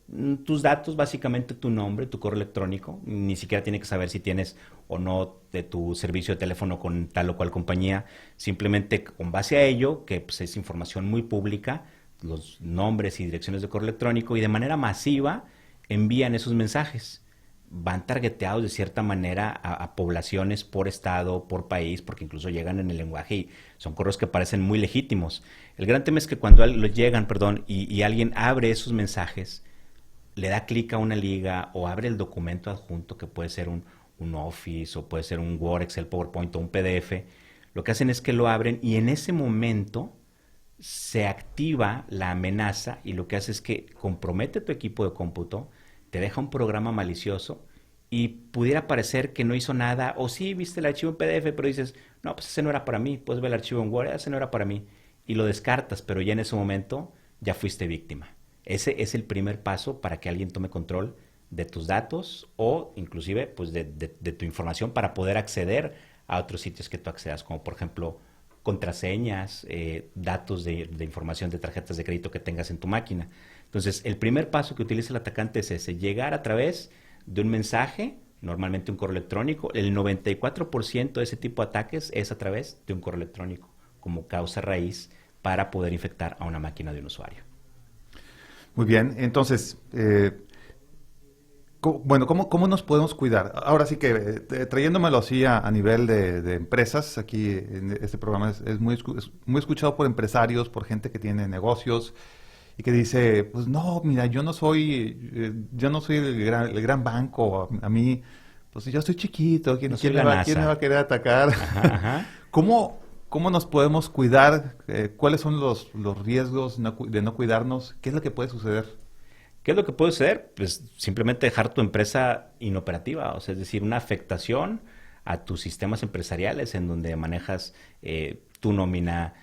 tus datos, básicamente tu nombre, tu correo electrónico. Ni siquiera tiene que saber si tienes o no de tu servicio de teléfono con tal o cual compañía. Simplemente con base a ello, que pues, es información muy pública, los nombres y direcciones de correo electrónico, y de manera masiva envían esos mensajes. Van targeteados de cierta manera a poblaciones por estado, por país, porque incluso llegan en el lenguaje y son correos que parecen muy legítimos. El gran tema es que cuando llegan, y alguien abre esos mensajes, le da clic a una liga o abre el documento adjunto, que puede ser un Office o puede ser un Word, Excel, PowerPoint o un PDF. Lo que hacen es que lo abren y en ese momento se activa la amenaza, y lo que hace es que compromete tu equipo de cómputo, te deja un programa malicioso y pudiera parecer que no hizo nada, o sí viste el archivo en PDF, pero dices, no, pues ese no era para mí. Puedes ver el archivo en Word, ese no era para mí, y lo descartas, pero ya en ese momento ya fuiste víctima. Ese es el primer paso para que alguien tome control de tus datos o inclusive pues de tu información para poder acceder a otros sitios que tú accedas, como por ejemplo contraseñas, datos de información de tarjetas de crédito que tengas en tu máquina. Entonces, el primer paso que utiliza el atacante es ese: llegar a través de un mensaje, normalmente un correo electrónico. El 94% de ese tipo de ataques es a través de un correo electrónico como causa raíz para poder infectar a una máquina de un usuario. Muy bien, entonces, ¿cómo nos podemos cuidar? Ahora sí que trayéndomelo así a nivel de empresas, aquí en este programa es muy escuchado por empresarios, por gente que tiene negocios y que dice, pues no, mira, yo no soy el gran banco, a mí, pues yo estoy chiquito, ¿quién me va a querer atacar? Ajá, ajá. ¿Cómo nos podemos cuidar? ¿Cuáles son los riesgos de no cuidarnos? ¿Qué es lo que puede suceder? ¿Qué es lo que puede suceder? Pues simplemente dejar tu empresa inoperativa, o sea, es decir, una afectación a tus sistemas empresariales en donde manejas tu nómina,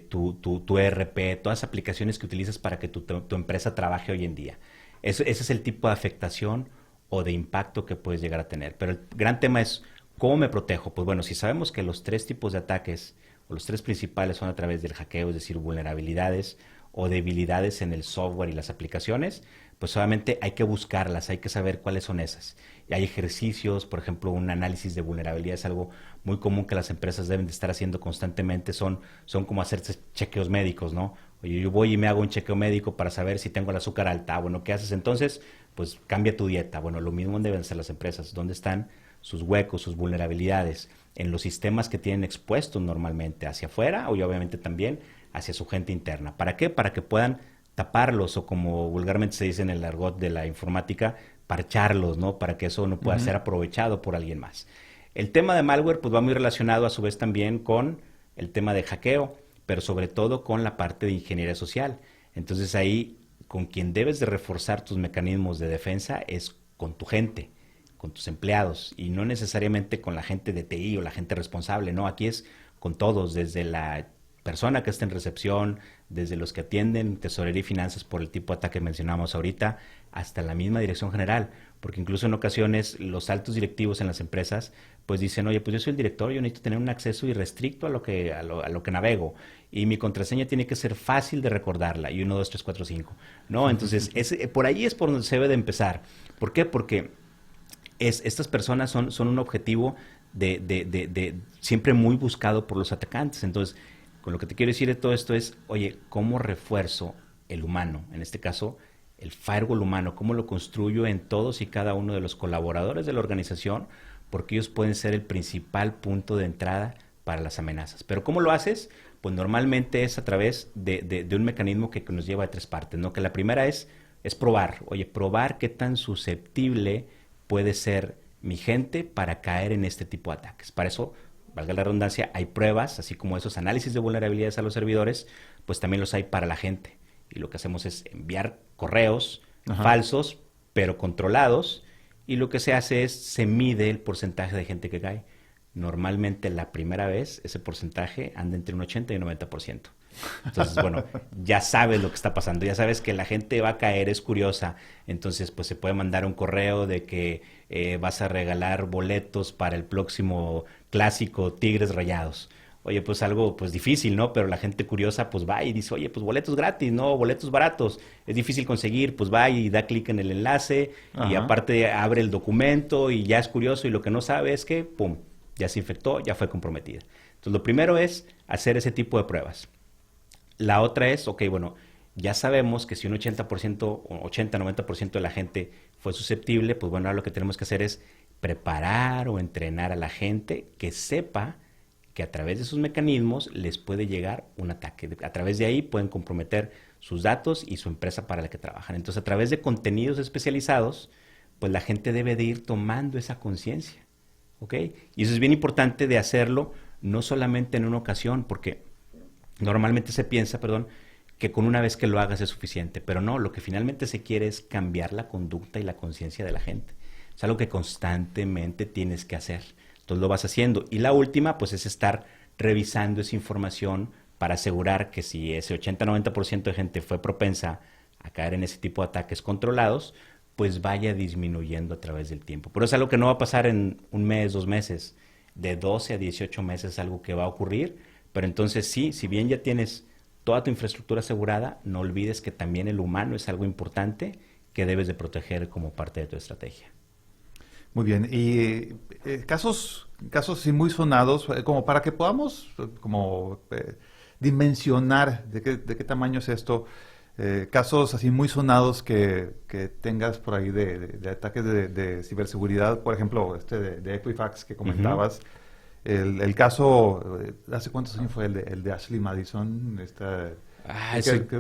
tu ERP, todas las aplicaciones que utilizas para que tu empresa trabaje hoy en día. Ese es el tipo de afectación o de impacto que puedes llegar a tener. Pero el gran tema es, ¿cómo me protejo? Pues bueno, si sabemos que los 3 tipos de ataques, o los 3 principales, son a través del hackeo, es decir, vulnerabilidades o debilidades en el software y las aplicaciones, pues obviamente hay que buscarlas, hay que saber cuáles son esas. Y hay ejercicios, por ejemplo, un análisis de vulnerabilidad es algo muy común que las empresas deben de estar haciendo constantemente, son como hacerse chequeos médicos, ¿no? Oye, yo voy y me hago un chequeo médico para saber si tengo el azúcar alta. Bueno, ¿qué haces entonces? Pues cambia tu dieta. Bueno, lo mismo deben hacer las empresas. ¿Dónde están sus huecos, sus vulnerabilidades en los sistemas que tienen expuestos normalmente hacia afuera y obviamente también hacia su gente interna. ¿Para qué? Para que puedan taparlos o, como vulgarmente se dice en el argot de la informática, parcharlos, ¿no? Para que eso no pueda ser aprovechado por alguien más. El tema de malware pues va muy relacionado a su vez también con el tema de hackeo, pero sobre todo con la parte de ingeniería social. Entonces ahí con quien debes de reforzar tus mecanismos de defensa es con tu gente, con tus empleados, y no necesariamente con la gente de TI o la gente responsable, no, aquí es con todos, desde la persona que está en recepción, desde los que atienden tesorería y finanzas por el tipo de ataque que mencionamos ahorita, hasta la misma dirección general, porque incluso en ocasiones los altos directivos en las empresas pues dicen, oye, pues yo soy el director, yo necesito tener un acceso irrestricto a lo que navego, y mi contraseña tiene que ser fácil de recordarla, y 1, 2, 3, 4, 5, ¿no? Entonces, por ahí es por donde se debe de empezar. ¿Por qué? Porque estas personas son un objetivo de siempre muy buscado por los atacantes. Entonces, con lo que te quiero decir de todo esto es, oye, ¿cómo refuerzo el humano? En este caso, el firewall humano, ¿cómo lo construyo en todos y cada uno de los colaboradores de la organización? Porque ellos pueden ser el principal punto de entrada para las amenazas. ¿Pero cómo lo haces? Pues normalmente es a través de un mecanismo que nos lleva a 3 partes, ¿no? Que la primera es probar. Oye, probar qué tan susceptible puede ser mi gente para caer en este tipo de ataques. Para eso, valga la redundancia, hay pruebas, así como esos análisis de vulnerabilidades a los servidores, pues también los hay para la gente. Y lo que hacemos es enviar correos falsos, pero controlados, y lo que se hace es, se mide el porcentaje de gente que cae. Normalmente la primera vez ese porcentaje anda entre un 80 y un 90%. Entonces, bueno, ya sabes lo que está pasando, ya sabes que la gente va a caer, es curiosa. Entonces, pues se puede mandar un correo de que vas a regalar boletos para el próximo clásico Tigres Rayados. Oye, pues algo pues difícil, ¿no? Pero la gente curiosa pues va y dice, oye, pues boletos gratis, ¿no? Boletos baratos. Es difícil conseguir, pues va y da clic en el enlace y aparte abre el documento y ya es curioso, y lo que no sabe es que, pum, ya se infectó, ya fue comprometida. Entonces, lo primero es hacer ese tipo de pruebas. La otra es, ok, bueno, ya sabemos que si un 80% o 80-90% de la gente fue susceptible, pues bueno, ahora lo que tenemos que hacer es preparar o entrenar a la gente que sepa que a través de sus mecanismos les puede llegar un ataque. A través de ahí pueden comprometer sus datos y su empresa para la que trabajan. Entonces, a través de contenidos especializados, pues la gente debe de ir tomando esa conciencia, ¿ok? Y eso es bien importante de hacerlo, no solamente en una ocasión, porque normalmente se piensa, que con una vez que lo hagas es suficiente, pero no, lo que finalmente se quiere es cambiar la conducta y la conciencia de la gente. Es algo que constantemente tienes que hacer. Entonces lo vas haciendo. Y la última, pues, es estar revisando esa información para asegurar que si ese 80-90% de gente fue propensa a caer en ese tipo de ataques controlados, pues vaya disminuyendo a través del tiempo. Pero es algo que no va a pasar en 1 mes, 2 meses. De 12 a 18 meses es algo que va a ocurrir. Pero entonces sí, si bien ya tienes toda tu infraestructura asegurada, no olvides que también el humano es algo importante que debes de proteger como parte de tu estrategia. Muy bien. Y casos sí muy sonados, como para que podamos dimensionar de qué tamaño es esto. Casos así muy sonados que tengas por ahí de ataques de ciberseguridad, por ejemplo, de Equifax que comentabas. El caso, ¿hace cuántos años fue el de Ashley Madison?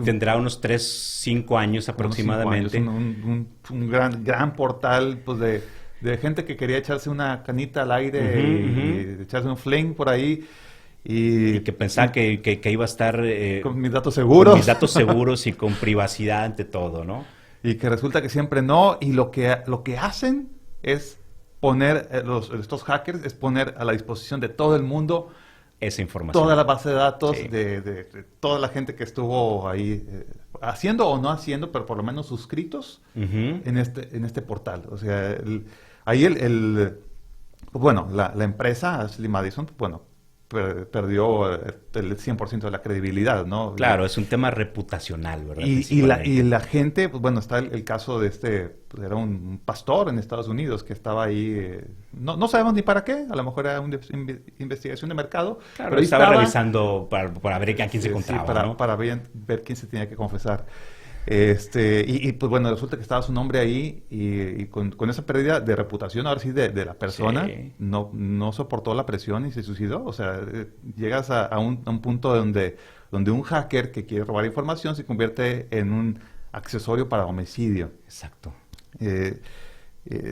Tendrá unos 3-5 años aproximadamente. 5 años, un gran portal pues de gente que quería echarse una canita al aire y echarse un fling por ahí. Y que pensaba que iba a estar con mis datos seguros. Con mis datos seguros y con privacidad ante todo, ¿no? Y que resulta que siempre no. Y lo que hacen es poner, estos hackers, es poner a la disposición de todo el mundo esa información. Toda la base de datos de toda la gente que estuvo ahí haciendo o no haciendo, pero por lo menos suscritos en este portal. O sea, la empresa, Ashley Madison, perdió el 100% de la credibilidad, ¿no? Claro, es un tema reputacional, ¿verdad? Y la gente, está el caso de era un pastor en Estados Unidos que estaba ahí, no sabemos ni para qué, a lo mejor era una investigación de mercado. Claro, pero estaba revisando para ver a quién se encontraba, ¿no? Para ver quién se tenía que confesar. Pues bueno, resulta que estaba su nombre ahí y con esa pérdida de reputación, ahora sí, de la persona, Sí. no soportó la presión y se suicidó. O sea, llegas a un punto donde un hacker que quiere robar información se convierte en un accesorio para homicidio. Exacto.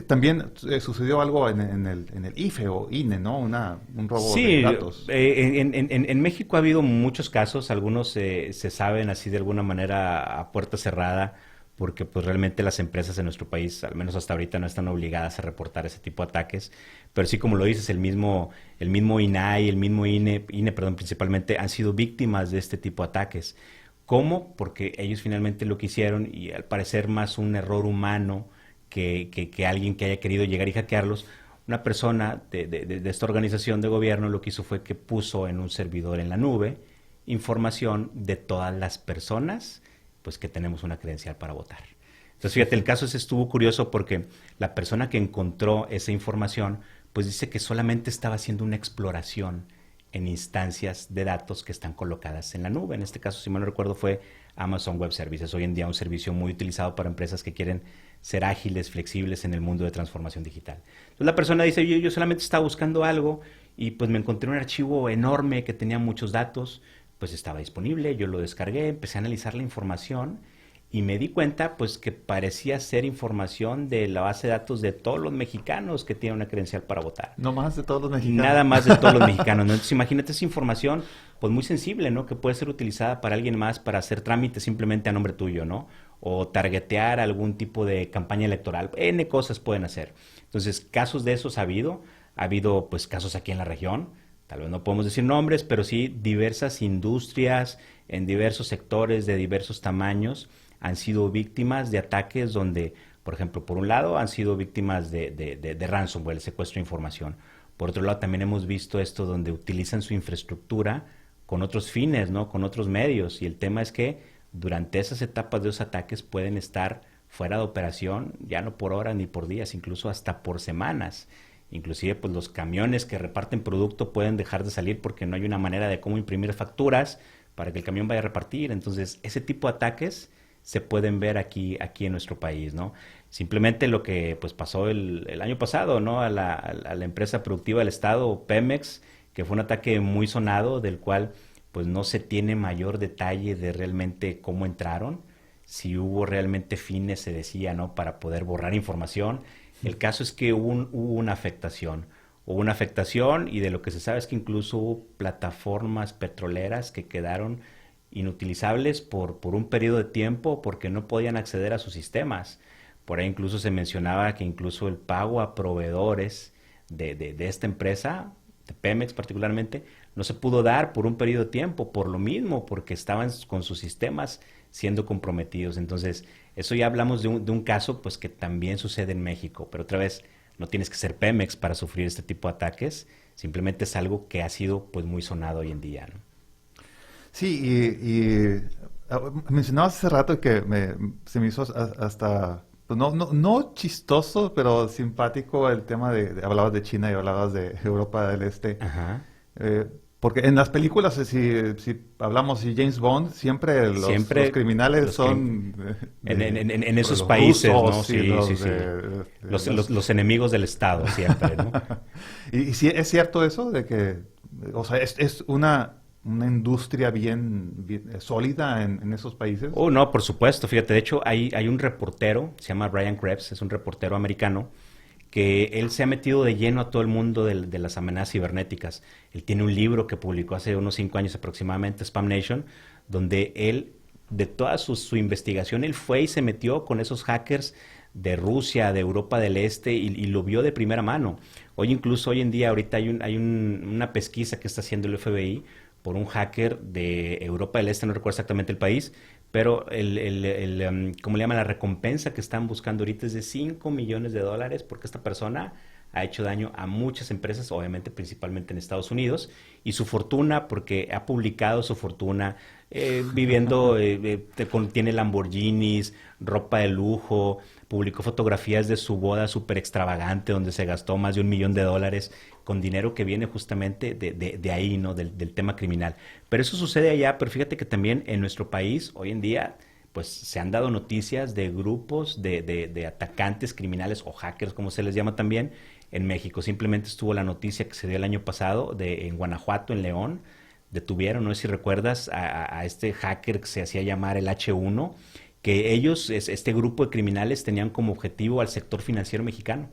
También sucedió algo en el IFE o INE, ¿no? Un robo de Sí, datos. en México ha habido muchos casos, algunos se saben así de alguna manera a puerta cerrada, porque pues realmente las empresas en nuestro país, al menos hasta ahorita, no están obligadas a reportar ese tipo de ataques, pero sí, como lo dices, el mismo INAI, el mismo INE, perdón, principalmente han sido víctimas de este tipo de ataques. ¿Cómo? Porque ellos finalmente lo que hicieron, y al parecer más un error humano que alguien que haya querido llegar y hackearlos, una persona de esta organización de gobierno lo que hizo fue que puso en un servidor en la nube información de todas las personas pues que tenemos una credencial para votar. Entonces, fíjate, el caso ese estuvo curioso porque la persona que encontró esa información pues dice que solamente estaba haciendo una exploración en instancias de datos que están colocadas en la nube. En este caso, si mal no recuerdo, fue Amazon Web Services. Hoy en día un servicio muy utilizado para empresas que quieren ser ágiles, flexibles en el mundo de transformación digital. Entonces la persona dice, yo solamente estaba buscando algo y pues me encontré un archivo enorme que tenía muchos datos, pues estaba disponible, yo lo descargué, empecé a analizar la información y me di cuenta pues que parecía ser información de la base de datos de todos los mexicanos que tienen una credencial para votar. No más de todos los mexicanos. Nada más de todos los mexicanos, ¿no? Entonces imagínate esa información pues muy sensible, ¿no? Que puede ser utilizada para alguien más para hacer trámites simplemente a nombre tuyo, ¿no? O targetear algún tipo de campaña electoral. N cosas pueden hacer. Entonces, casos de esos ha habido pues casos aquí en la región, tal vez no podemos decir nombres, pero sí diversas industrias en diversos sectores de diversos tamaños han sido víctimas de ataques donde, por ejemplo, por un lado han sido víctimas de ransomware, el secuestro de información. Por otro lado, también hemos visto esto donde utilizan su infraestructura con otros fines, ¿no? Con otros medios. Y el tema es que durante esas etapas de los ataques pueden estar fuera de operación, ya no por horas ni por días, incluso hasta por semanas. Inclusive, pues los camiones que reparten producto pueden dejar de salir porque no hay una manera de cómo imprimir facturas para que el camión vaya a repartir. Entonces, ese tipo de ataques se pueden ver aquí en nuestro país, ¿no? Simplemente lo que pues pasó el año pasado, ¿no? A la empresa productiva del Estado, Pemex, que fue un ataque muy sonado, del cual pues no se tiene mayor detalle de realmente cómo entraron, si hubo realmente fines, se decía, ¿no? Para poder borrar información. El caso es que hubo una afectación. Hubo una afectación y de lo que se sabe es que incluso hubo plataformas petroleras que quedaron inutilizables por un periodo de tiempo porque no podían acceder a sus sistemas. Por ahí incluso se mencionaba que incluso el pago a proveedores de esta empresa, de Pemex particularmente, no se pudo dar por un periodo de tiempo, por lo mismo, porque estaban con sus sistemas siendo comprometidos. Entonces, eso ya hablamos de un caso pues que también sucede en México, pero otra vez, no tienes que ser Pemex para sufrir este tipo de ataques, simplemente es algo que ha sido pues muy sonado hoy en día, ¿no? Sí, mencionabas hace rato que se me hizo hasta, pues no chistoso, pero simpático el tema hablabas de China y hablabas de Europa del Este. Ajá. Porque en las películas, si hablamos de James Bond, siempre los criminales son en esos países, ¿no? Sí. Los enemigos del Estado siempre, ¿no? Y sí, es cierto eso de que, o sea, es una industria bien sólida en esos países. Oh, no, por supuesto. Fíjate, de hecho, hay un reportero, se llama Brian Krebs, es un reportero americano, que él se ha metido de lleno a todo el mundo de las amenazas cibernéticas. Él tiene un libro que publicó hace unos 5 años aproximadamente, Spam Nation, donde él, de toda su investigación, él fue y se metió con esos hackers de Rusia, de Europa del Este, y lo vio de primera mano. Incluso hoy en día, ahorita hay una pesquisa que está haciendo el FBI por un hacker de Europa del Este, no recuerdo exactamente el país, pero ¿cómo le llaman? La recompensa que están buscando ahorita es de $5 millones porque esta persona ha hecho daño a muchas empresas, obviamente principalmente en Estados Unidos, y su fortuna, porque ha publicado su fortuna viviendo, tiene Lamborghinis, ropa de lujo, publicó fotografías de su boda súper extravagante donde se gastó más de $1 millón con dinero que viene justamente de ahí, ¿no? Del tema criminal. Pero eso sucede allá, pero fíjate que también en nuestro país, hoy en día, pues se han dado noticias de grupos de atacantes criminales o hackers, como se les llama también, en México. Simplemente estuvo la noticia que se dio el año pasado en Guanajuato, en León. Detuvieron, no sé si recuerdas, a este hacker que se hacía llamar el H1, que ellos, este grupo de criminales, tenían como objetivo al sector financiero mexicano.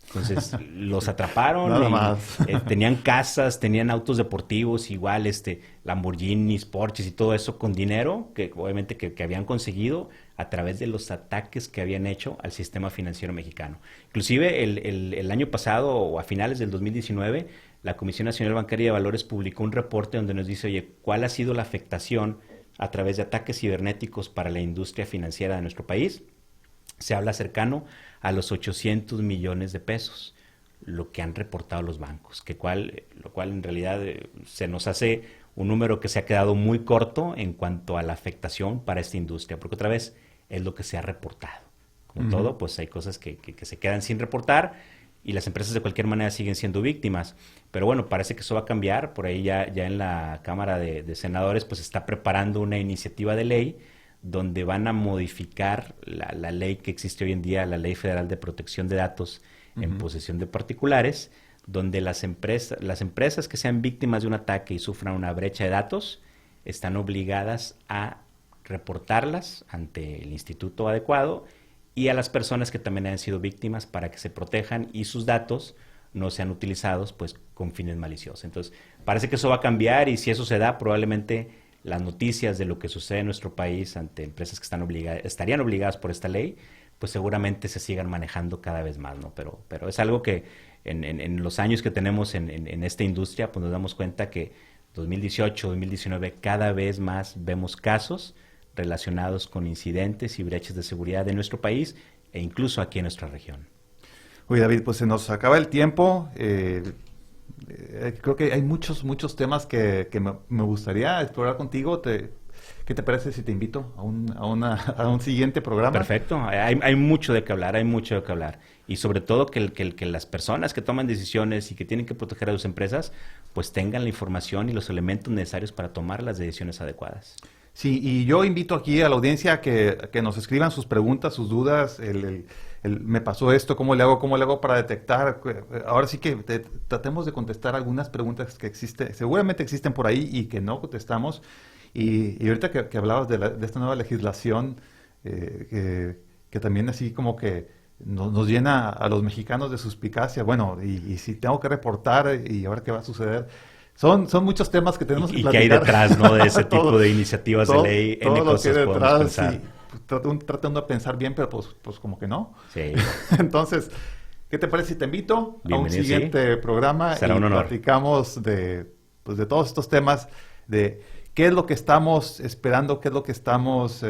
Entonces los atraparon. Nada más. Tenían casas, tenían autos deportivos, igual Lamborghinis, Porsches y todo eso con dinero que obviamente que habían conseguido a través de los ataques que habían hecho al sistema financiero mexicano. Inclusive el año pasado o a finales del 2019, la Comisión Nacional Bancaria de Valores publicó un reporte donde nos dice, oye, ¿cuál ha sido la afectación a través de ataques cibernéticos para la industria financiera de nuestro país? Se habla cercano a los 800 millones de pesos, lo que han reportado los bancos, lo cual en realidad se nos hace un número que se ha quedado muy corto en cuanto a la afectación para esta industria, porque otra vez es lo que se ha reportado. Como todo, pues hay cosas que se quedan sin reportar y las empresas de cualquier manera siguen siendo víctimas. Pero bueno, parece que eso va a cambiar. Por ahí ya en la Cámara de Senadores pues está preparando una iniciativa de ley donde van a modificar la ley que existe hoy en día, la Ley Federal de Protección de Datos en posesión de particulares, donde las empresas que sean víctimas de un ataque y sufran una brecha de datos están obligadas a reportarlas ante el instituto adecuado y a las personas que también hayan sido víctimas para que se protejan y sus datos no sean utilizados pues con fines maliciosos. Entonces, parece que eso va a cambiar y si eso se da, probablemente las noticias de lo que sucede en nuestro país ante empresas que estarían obligadas por esta ley, pues seguramente se sigan manejando cada vez más, ¿no? Pero es algo que en los años que tenemos en esta industria, pues nos damos cuenta que 2018, 2019, cada vez más vemos casos relacionados con incidentes y brechas de seguridad de nuestro país e incluso aquí en nuestra región. Oye, David, pues se nos acaba el tiempo. Creo que hay muchos temas que me gustaría explorar contigo. ¿Qué te parece si te invito a un siguiente programa? Perfecto. Hay mucho de qué hablar, Y sobre todo que las personas que toman decisiones y que tienen que proteger a sus empresas, pues tengan la información y los elementos necesarios para tomar las decisiones adecuadas. Sí, y yo invito aquí a la audiencia que nos escriban sus preguntas, sus dudas, me pasó esto, ¿cómo le hago para detectar? Ahora sí que tratemos de contestar algunas preguntas que seguramente existen por ahí y que no contestamos. Y ahorita que hablabas de esta nueva legislación, que también así como que nos llena a los mexicanos de suspicacia, bueno, y si tengo que reportar, y ahora qué va a suceder. Son muchos temas que tenemos que platicar. Y que hay detrás, ¿no? De ese tipo de iniciativas de ley, todo N cosas lo que hay detrás, pensar. Tratando de pensar bien, pero pues como que no. Sí. Entonces, ¿qué te parece si te invito a un Bienvenido, siguiente programa? Será un honor. Platicamos de todos estos temas, de qué es lo que estamos esperando, qué es lo que estamos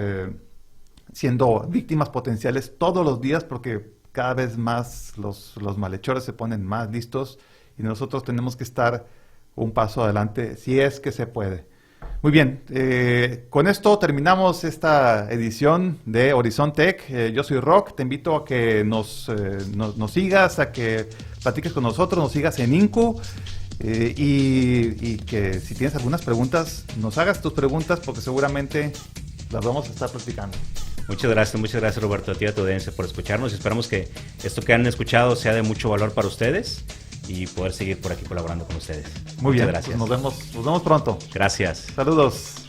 siendo víctimas potenciales todos los días, porque cada vez más los malhechores se ponen más listos y nosotros tenemos que estar un paso adelante, si es que se puede. Muy bien, con esto terminamos esta edición de Horizon Tech. Yo soy Rock, te invito a que nos sigas, a que platiques con nosotros, nos sigas en INCU y que si tienes algunas preguntas, nos hagas tus preguntas porque seguramente las vamos a estar platicando. Muchas gracias Roberto, a ti y a tu audiencia por escucharnos y esperamos que esto que han escuchado sea de mucho valor para ustedes y poder seguir por aquí colaborando con ustedes. Muy bien, gracias. Pues nos vemos pronto. Gracias. Saludos.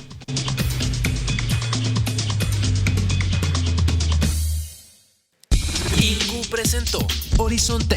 INCU presentó Horizon Tech.